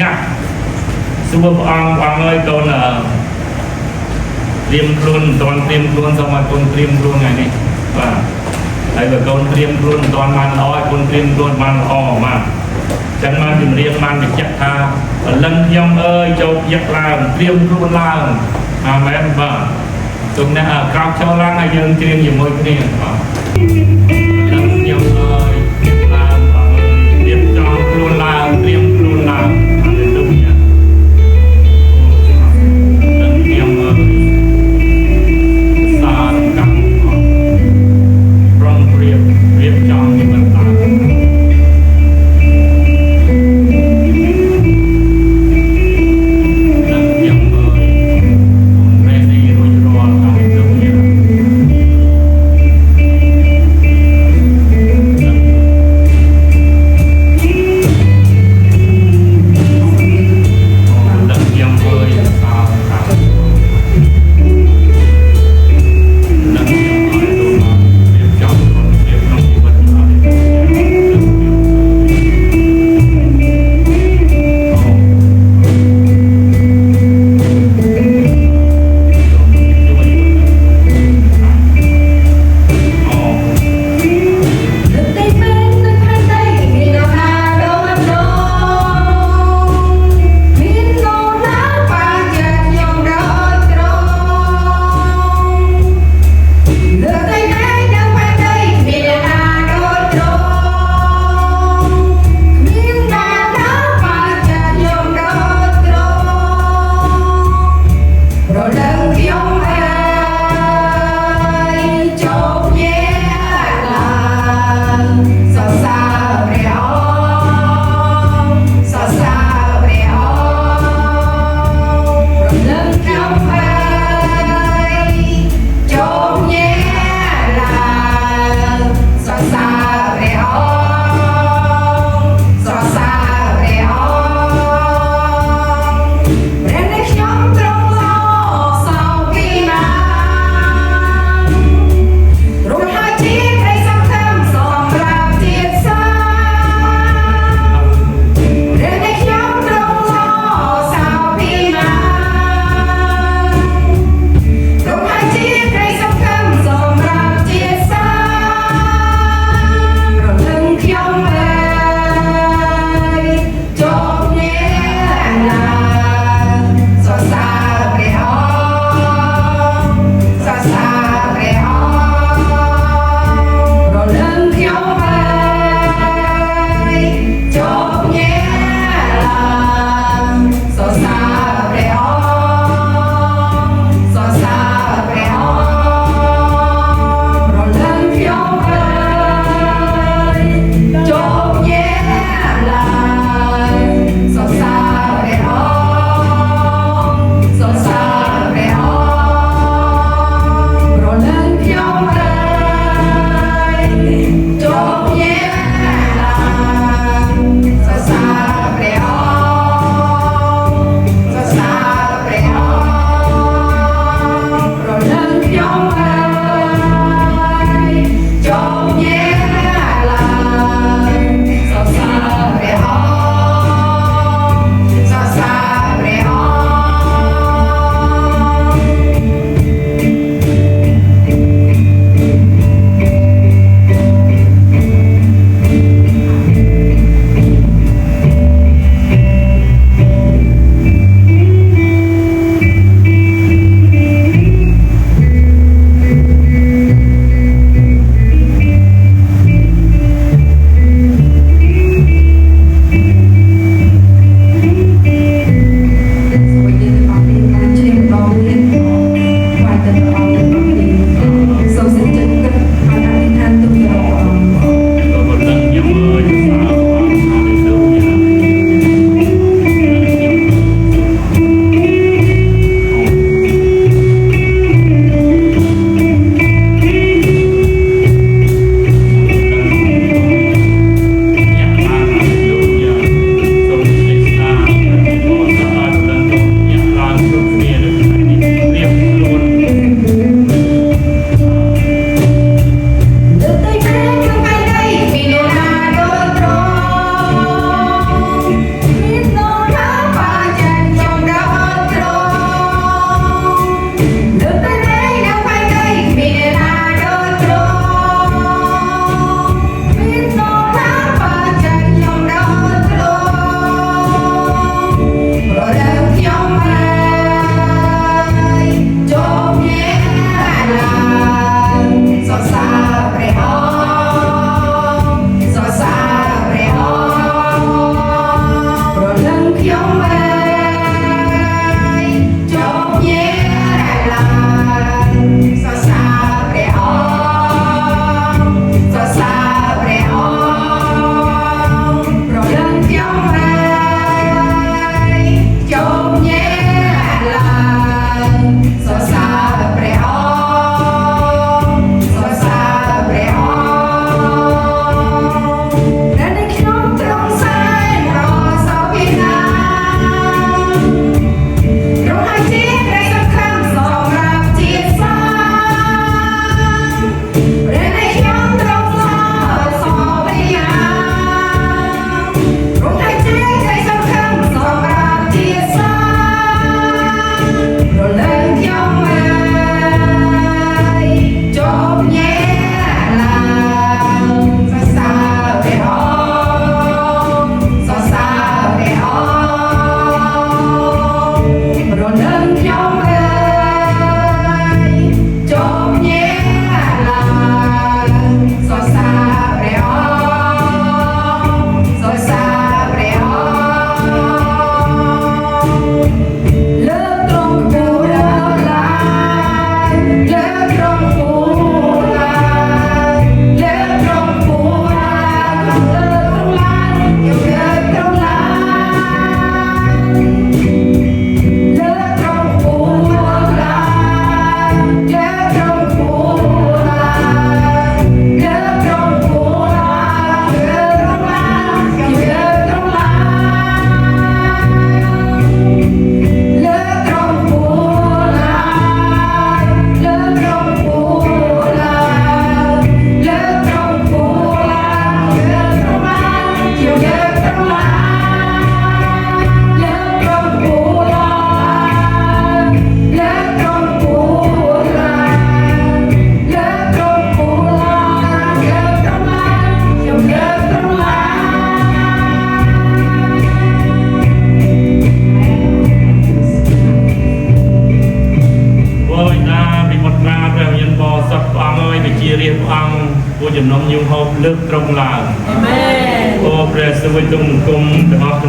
ណាស់សួរព្រះអង្គអើយកូនត្រៀមខ្លួនមិនទាន់ត្រៀមខ្លួនសូមឲ្យកូនត្រៀមខ្លួនថ្ងៃនេះបាទហើយបើកូនត្រៀមខ្លួនមិនទាន់បានល្អឲ្យកូនត្រៀមខ្លួនបានល្អបាទចឹងមកជំរាបបានបញ្ជាក់ថាបលិនខ្ញុំអើយចូលយឹកឡើងត្រៀមខ្លួនឡើងអាមែនបាទទុំអ្នកក្រោកចូលឡើងហើយយើងច្រៀងជាមួយគ្នាបាទខ្ញុំអើយត្រៀមឡើងបាទត្រៀមចង់ខ្លួនឡើងត្រៀមខ្លួនឡើងហាឡេលូយ៉ាខ្ញុំអើយសារកម្មប្រងព្រៀបចង់ជីវិតឡើង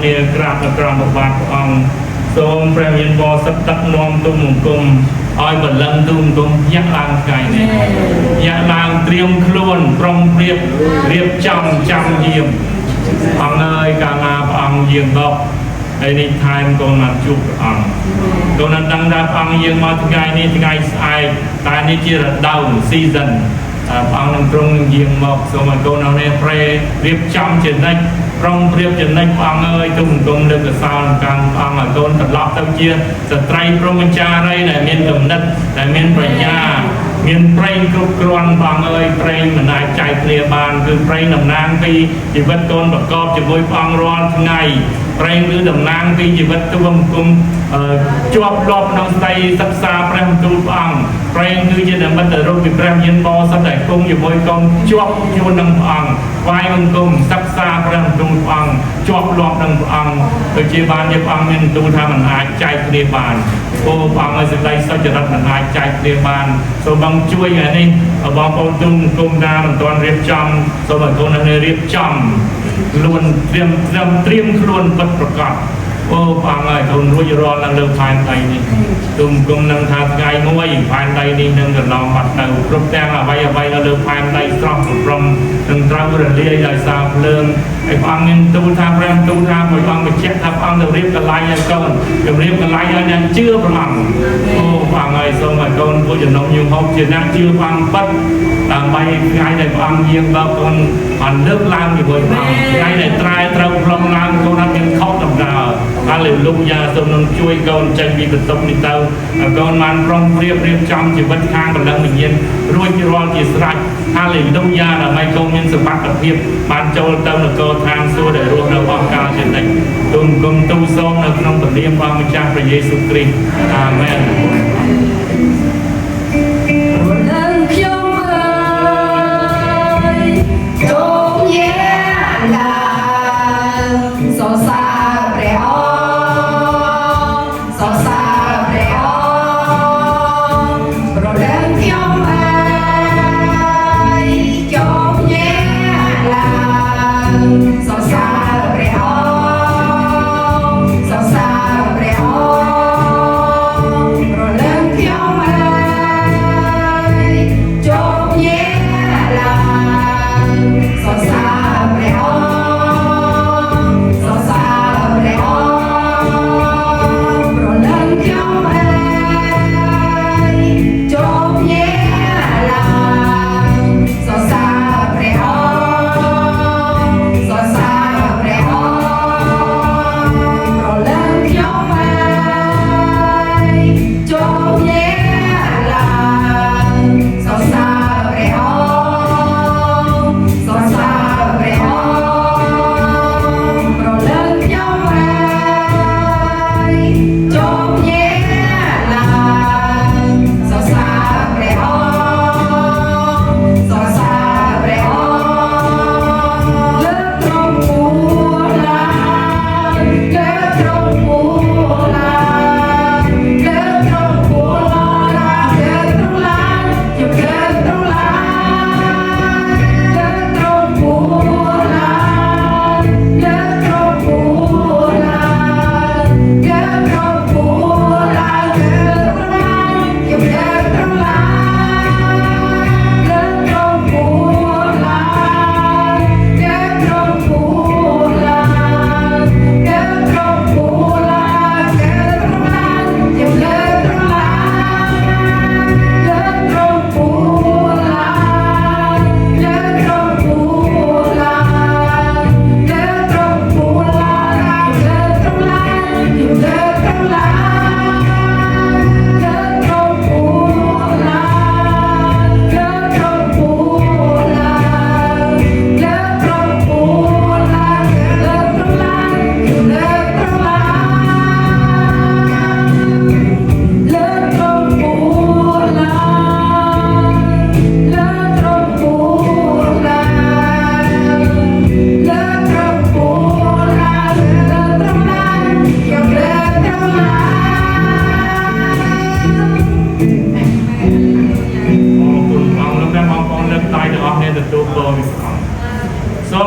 គ្នាក្រាបនៅក្រោមព្រះបាទព្រះអង្គសូមព្រះមានបរិសុទ្ធទឹកនាំទុំង្គមឲ្យបលឹងទុំង្គមញាក់ឡើងថ្ងៃនេះញាក់ឡើងត្រៀមខ្លួនប្រុងប្រៀបរៀបចំចាំយាមអង្គអើយកាលណាព្រះអង្គយាងមកហើយនេះថែមកូនមកជួបព្រះអង្គកូននឹងដឹងថាព្រះអង្គយាងមកថ្ងៃនេះថ្ងៃស្អែកតែនេះជារដូវ season ព្រះអង្គនឹងទ្រង់យាងមកសូមឲ្យកូននៅនេះប្រេរៀបចំជានិច្ចប្រុងប្រៀបជានិច្ចព្រះអង្គអើយទុំង្គមលើកសោកម្មព្រះអង្គឲ្យកូនត្រឡប់ទៅជាស្ត្រីព្រហ្មចារីដែលមានគំនិតដែលមានប្រាជ្ញាមានប្រេងគ្រប់គ្រាន់ព្រះអង្គអើយប្រេងមិនអាចចែកគ្នាបានគឺប្រេងតំណាងពីជីវិតកូនប្រកបជាមួយព្រះអង្គរាល់ថ្ងៃប្រេងគឺតំណាងពីជីវិតទុំង្គមជាប់លាប់ក្នុងស្ដីសិក្សាព្រះបន្ទូលព្រះអង្គប្រេងគឺជានិមិត្តរូបពីព្រះញាណបរិសុទ្ធដែលគង់ជាមួយកូនជាប់ជួននឹងព្រះអង្គថ្វាយបង្គំសិក្សាព្រះបន្ទូលព្រះអង្គជាប់លាប់នឹងព្រះអង្គដូចជាបានជាព្រះអង្គមានបន្ទូលថាមិនអាចចែកគ្នាបានអូព្រះអង្គឲ្យសេចក្តីសុចរិតមិនអាចចែកគ្នាបានសូមបងជួយថ្ងៃនេះបងប្អូនទុំង្គមណាមិនទាន់រៀបចំសូមឲ្យកូននៅរៀបចំខ្លួនត្រៀមខ្លួនពិតប្រាកដអូព្រះអង្គឲ្យកូនរួចរាល់នៅលើផែនដីនេះទុំង្គមនឹងថាថ្ងៃមួយផែនដីនេះនឹងកន្លងបាត់ទៅគ្រប់ទាំងអ្វីនៅលើផែនដីស្រស់ប្រំនឹងត្រូវរលាយដោយសារភ្លើងហើយព្រះអង្គមានទូលថាព្រះទូលថាព្រះអង្គបញ្ជាក់ថាព្រះអង្គទៅរៀបកន្លែងឲ្យកូនជម្រាបកន្លែងឲ្យអ្នកជឿព្រះអង្គអូព្រះអង្គឲ្យសូមឲ្យកូនពួកចំណុំញោមហូបជាអ្នកជឿព្រះអង្គពិតដើម្បីថ្ងៃដែលព្រះអង្គយាងមកកូនបានលើកឡើងជាមួយព្រះអង្គថ្ងៃដែលត្រែត្រូវប្លង់ឡើងកូនអត់មានខុសដំណើរហាឡេលូយ៉ាសូមនឹងជួយកូនចេញពីបន្ទប់នេះទៅកូនបានប្រុងប្រៀបរៀបចំជីវិតខាងកម្លាំងវិញ្ញាណរួចរាល់ជាស្រេចហាឡេលូយ៉ាដើម្បីកូនមានសមត្ថភាពបានចូលទៅនគរឋានសួគ៌ដែលរស់នៅអង្ការជានិច្ចទូលគុំទូលសូមនៅក្នុងព្រះនាមព្រះម្ចាស់ព្រះយេស៊ូវគ្រីស្ទអាមែនRolando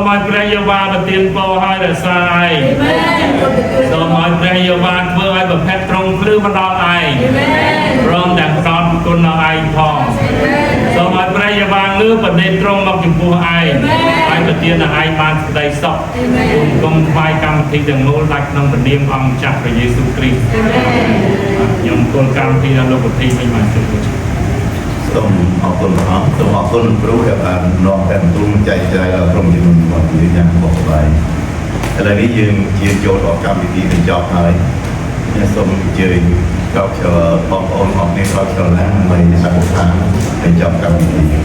มอยประยาวาประเตียนโปให้แต่ทรายสมอยประยาวาเพื่อให้แบบแพทย์ตรงคลื่นมันรอไอรอมแต่พร้อมกุนไอทองสมอยประยาวาเลือกประเด็นตรงมาจุปูไอประเตียนไอบานได้สอบกลมไฟกรรมที่จะโน้ลักน้องประเดียมองจักพระเยซูคริสต์ยมกลกรรมที่เราโลกที่ไม่มาจุดส่งออกคนน้องส่งออกคนรู้กับการนองแต่ตุ้มใจเราตรงยืนบอกยืนยันบอกไปอะไรนี้ยืนโจทย์ออกกรรมวิธีเป็นจอบหายเนี่ยส่งยืนเขาเชื่อบอกโอนออกในเขาเชื่อแล้วไม่สักครั้งเป็นจอบกรรมวิธี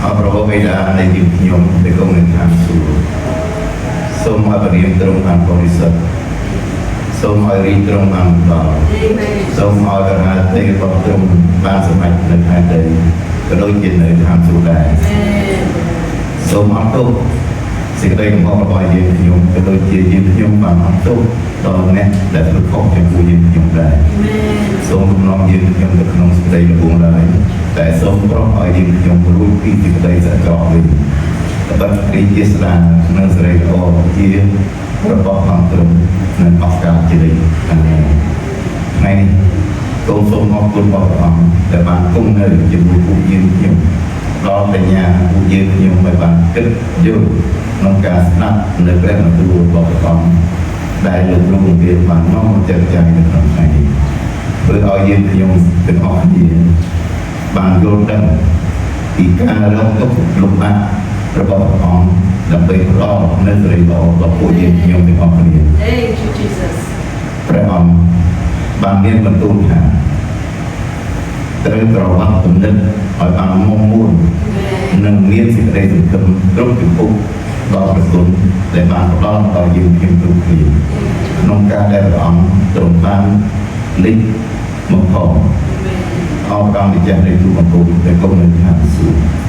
เอาประวัติได้ในยุคยมในกองเงินทางสู่ส่งมาเรียนตรงทางบริษัทសូមឲ្យរីកត្រង់បានដល់សូមឲ្យកណាទេរបស់ត្រង់បានសម្រេចនៅខែដីក៏ដូចជានៅតាមសួគ៌ដែរសូមអត់ទោសសេចក្តីកំហុសរបស់យើងខ្ញុំក៏ដូចជាយើងខ្ញុំបានអត់ទោសដល់អ្នកដែលធ្វើខុសចំពោះយើងខ្ញុំដែរសូមរំលងយើងខ្ញុំទៅក្នុងសេចក្តីល្បួងឡើយតែសូមប្រោសឲ្យយើងខ្ញុំរួចពីសេចក្តីសក្រវិញបិទរីជាស្ដានិងសេរីល្អជារបស់អង្គទ្រង់និងអស្ចារ្យជានិច្ចថ្ងៃនេះសូមអរគុណព្រះអង្គដែលបានគង់នៅជាមួយពួកយើងខ្ញុំដល់បញ្ញាពួកយើងខ្ញុំឲ្យបានគិតយល់ក្នុងការស្ដាប់នៅព្រះបន្ទូលរបស់ព្រះអង្គដែលលោកគ្រូបង្រៀនបានមកចែកចាយនៅក្នុងថ្ងៃនេះធ្វើឲ្យយើងខ្ញុំទាំងអស់គ្នាបានយល់ដឹងពីការរងទុក្ខលំបាករបស់ព្រះអង្គដើម្បីផ្ដល់នូវសេរីល្អដល់ពួកយើងខ្ញុំទាំងអស់គ្នាព្រះអង្គបានមានបន្ទូលថាត្រូវប្រវត្តិគំនិតឲ្យបានមុំមួននិងមានសេចក្តីសង្ឃឹមគ្រប់ពិភពដល់ព្រះគុណដែលបានផ្ដល់ដល់យើងខ្ញុំគ្រប់គ្នាក្នុងការដែលព្រះអង្គទ្រង់បានលេចមកផងអរកម្មម្ចាស់នៃទូបង្គំដែលគង់នៅឋានសួគ៌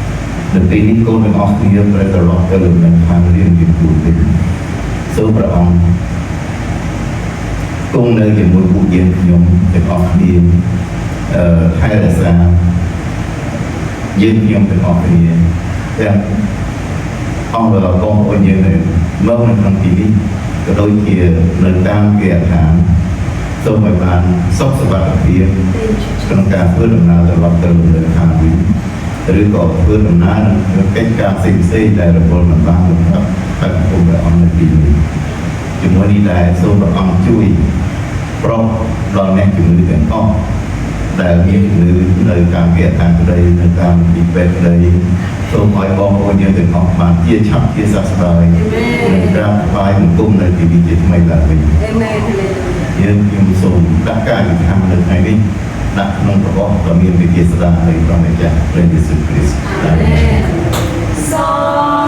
នៅពេលនេះកូនទាំងអស់គ្នាត្រូវត្រឡប់ទៅលើឋានរៀនពីទូវិញសូមព្រះអង្គគង់នៅជាមួយពួកយើងខ្ញុំទាំងអស់គ្នាថែរក្សាយើងខ្ញុំទាំងអស់គ្នាទាំងអង្គបងប្អូនយើងនៅមកនៅក្នុងទីនេះក៏ដូចជានៅតាមគេឋានសូមឲ្យបានសុខសុវត្ថិភាពក្នុងការធ្វើដំណើរត្រឡប់ទៅលើឋានវិញឬក៏ធ្វើដំណើរនៅកិច្ចការផ្សេងៗដែលរវល់មិនបានលំដាប់តែពុំព្រះអង្គនៅទីនេះជាមួយនេះដែរសូមព្រះអង្គជួយប្រោសដល់អ្នកជំងឺទាំងអស់ដែលមានជំងឺនៅតាមគេឋានក្តីនៅតាមទីពេទ្យក្តីសូមឲ្យបងប្អូនយើងទាំងអស់បានជាឆាប់ជាសះស្បើយនិងក្រាបថ្វាយបង្គំនៅទីនេះជាថ្មីឡើងវិញយើងខ្ញុំសូមដាក់ការអធិដ្ឋាននៅថ្ងៃនេះដាក់ក្នុងប្រវត្តិដ៏មានវិទ្យាស្ដារនៃព្រះម្ចាស់ព្រះយេស៊ូវគ្រីស្ទអាមែន